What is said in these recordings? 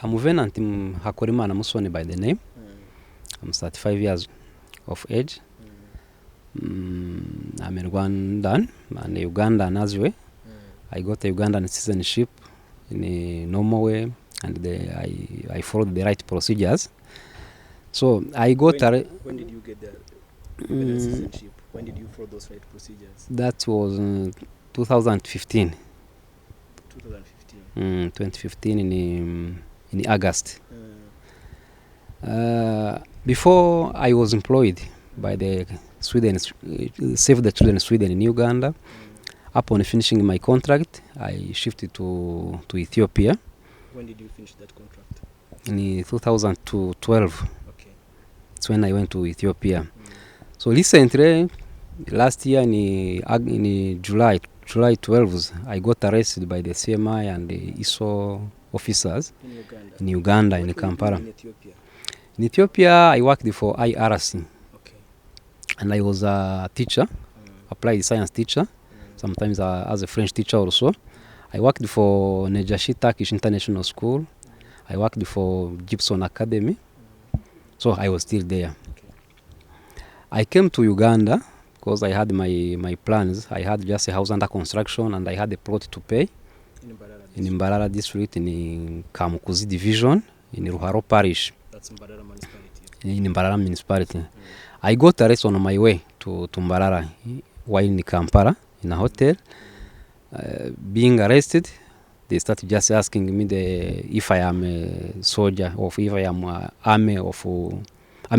I'm Venant, Hakorimana Musoni by the name. I'm 35 years of age. I'm a Rwandan and a Ugandan as well. I got a Ugandan citizenship in a normal way, and I followed the right procedures. So I got when did you get the Ugandan citizenship? When did you follow those right procedures? That was 2015. 2015 in August. Before I was employed by the Sweden, Save the Children Sweden in Uganda. Upon finishing my contract, I shifted to Ethiopia. When did you finish that contract? In 2012. Okay. It's when I went to Ethiopia. So recently, last year in July 12th, I got arrested by the CMI and the ISO officers in Uganda, in Kampala. In Ethiopia, I worked for IRC. Okay. And I was a teacher, applied science teacher, sometimes as a French teacher also. I worked for Nejashi Turkish International School. I worked for Gibson Academy. So I was still there. Okay. I came to Uganda because I had my plans. I had just a house under construction and I had a plot to pay in Mbarara district, in Kamukuzi division, in Ruharo parish. That's Mbarara municipality. In Mbarara municipality. I got arrested on my way to Mbarara while in Kampala in a hotel. Being arrested, they started just asking me if I am a soldier or if I am a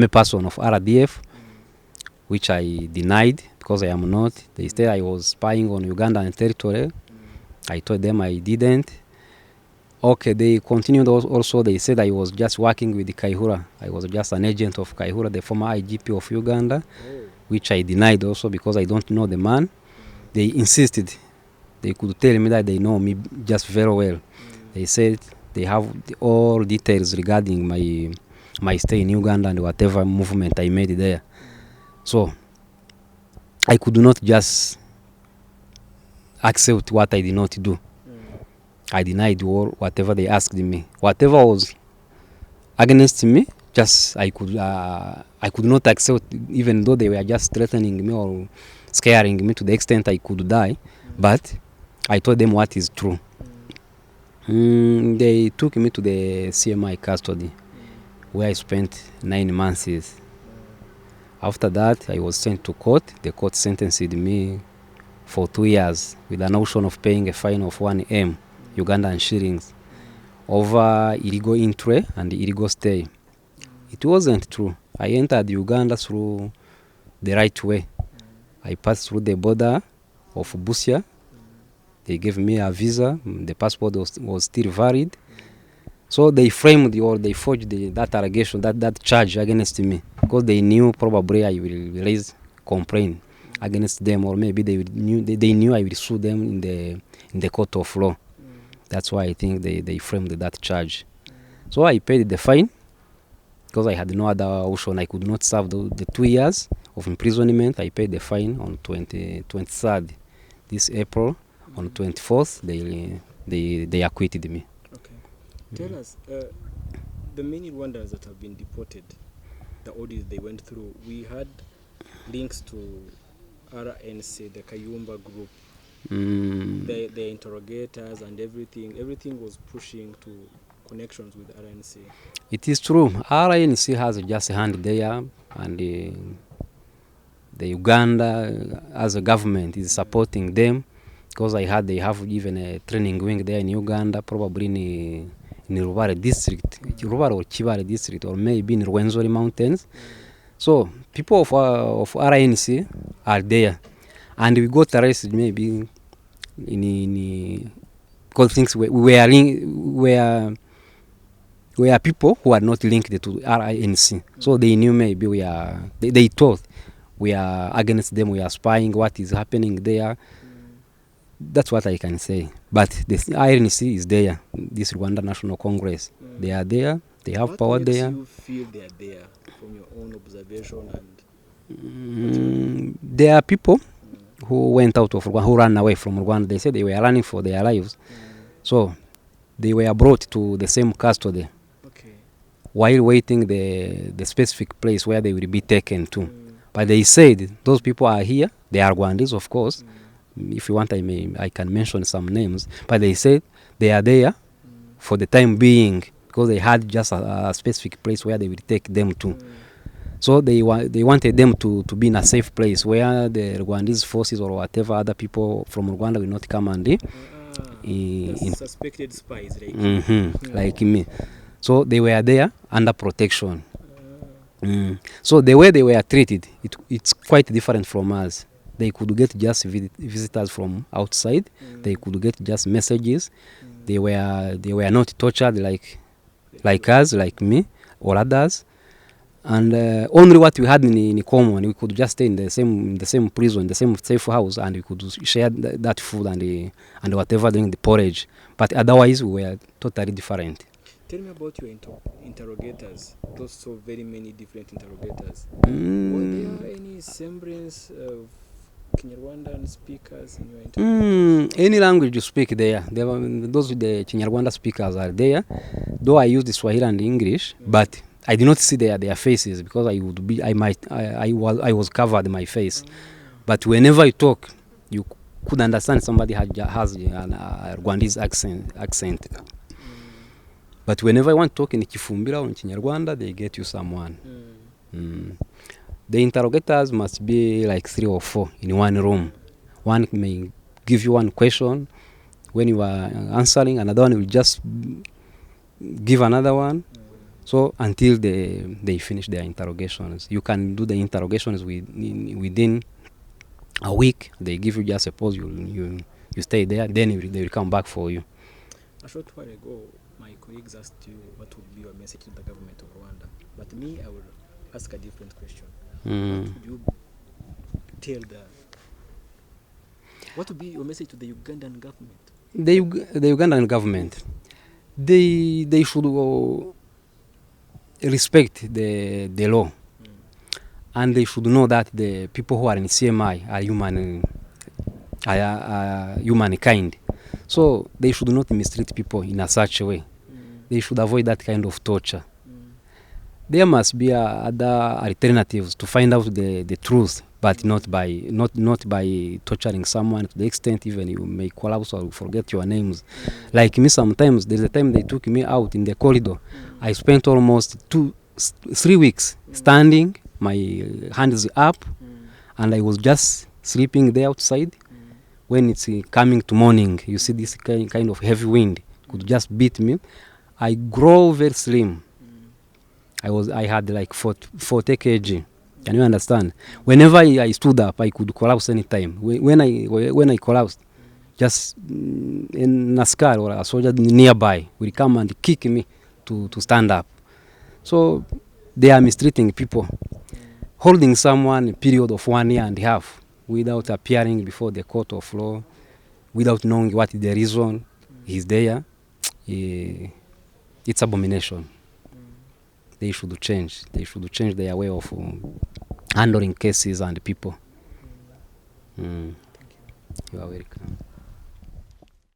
person of RDF, which I denied because I am not. They said I was spying on Ugandan territory. I told them I didn't. Okay, they continued also. They said I was just working with the Kaihura. I was just an agent of Kaihura, the former IGP of Uganda, which I denied also because I don't know the man. They insisted. They could tell me that they know me just very well. They said they have all details regarding my stay in Uganda and whatever movement I made there. So I could not just accept what I did not do. I denied whatever they asked me. Whatever was against me, just I could not accept, even though they were just threatening me or scaring me to the extent I could die. But I told them what is true. They took me to the CMI custody, where I spent 9 months. After that, I was sent to court. The court sentenced me for 2 years with an option of paying a fine of 1M Ugandan shillings over illegal entry and illegal stay. It wasn't true. I entered Uganda through the right way. I passed through the border of Busia. They gave me a visa. The passport was still valid. So they framed or they forged that allegation, that charge against me, because they knew probably I will raise complaint against them, or maybe they knew I will sue them in the court of law. That's why I think they framed that charge. So I paid the fine because I had no other option. I could not serve the 2 years of imprisonment. I paid the fine on 23rd this April. On 24th, they acquitted me. Okay. Tell us, the many Rwandans that have been deported, the audit they went through, we had links to RNC, the Kayumba group, the interrogators and everything was pushing to connections with RNC. It is true. RNC has just a hand there, and the Uganda as a government is supporting them, because they have even a training wing there in Uganda, probably in Rubare district, Rubare or Chibare district, or maybe in Rwenzori mountains. So people of RNC are there, and we got arrested maybe because things were people who are not linked to RNC. So they knew maybe they thought we are against them, we are spying what is happening there. That's what I can say. But the RNC is there, this Rwanda National Congress. They are there, they have what power makes there. You feel they are there from your own observation? And there are people who went out of Rwanda, who ran away from Rwanda. They said they were running for their lives. So they were brought to the same custody while waiting the specific place where they will be taken to. But they said those people are here. They are Rwandese, of course. If you want, I can mention some names. But they said they are there for the time being because they had just a specific place where they will take them to. So they wanted them to be in a safe place where the Rwandese forces or whatever other people from Rwanda will not come and suspected spies like me. So they were there under protection. So the way they were treated, it's quite different from us. They could get just visitors from outside. They could get just messages. They were not tortured like us, like me or others. And only what we had in common, we could just stay in the same prison, the same safe house, and we could share that food and whatever during the porridge. But otherwise, we were totally different. Tell me about your interrogators, those so very many different interrogators. Were there any semblance of Kinyarwanda speakers in your interrogators? Any language you speak there. Those with the Kinyarwanda speakers are there. Though I use the Swahili and English, but I did not see their faces because I was covered my face. But whenever I talk, you could understand somebody has a Rwandese accent. But whenever I want to talk in Kifumbira or in Kinyarwanda, they get you someone. The interrogators must be like 3 or 4 in one room. One may give you one question. When you are answering, another one will just give another one. So until they finish their interrogations. You can do the interrogations within a week. They give you just, suppose you stay there, then they will come back for you. A short while ago, my colleagues asked you what would be your message to the government of Rwanda. But me, I will ask a different question. What would you tell what would be your message to the Ugandan government? The Ugandan government, they should respect the law, and they should know that the people who are in CMI are humankind. So they should not mistreat people in a such way. They should avoid that kind of torture. There must be other alternatives to find out the truth, but not by torturing someone to the extent even you may collapse or forget your names. Like me, sometimes there's a time they took me out in the corridor. I spent almost 3 weeks standing, my hands up, and I was just sleeping there outside. When it's coming to morning, you see this kind of heavy wind could just beat me. I grow very slim. I had like 40 kg. Can you understand? Whenever I stood up, I could collapse anytime. When I collapsed, just in a scar or a soldier nearby will come and kick me to stand up. So they are mistreating people, holding someone a period of 1 year and a half without appearing before the court of law, without knowing what the reason is there. It's abomination. They should change. They should change their way of handling cases and people. You are welcome.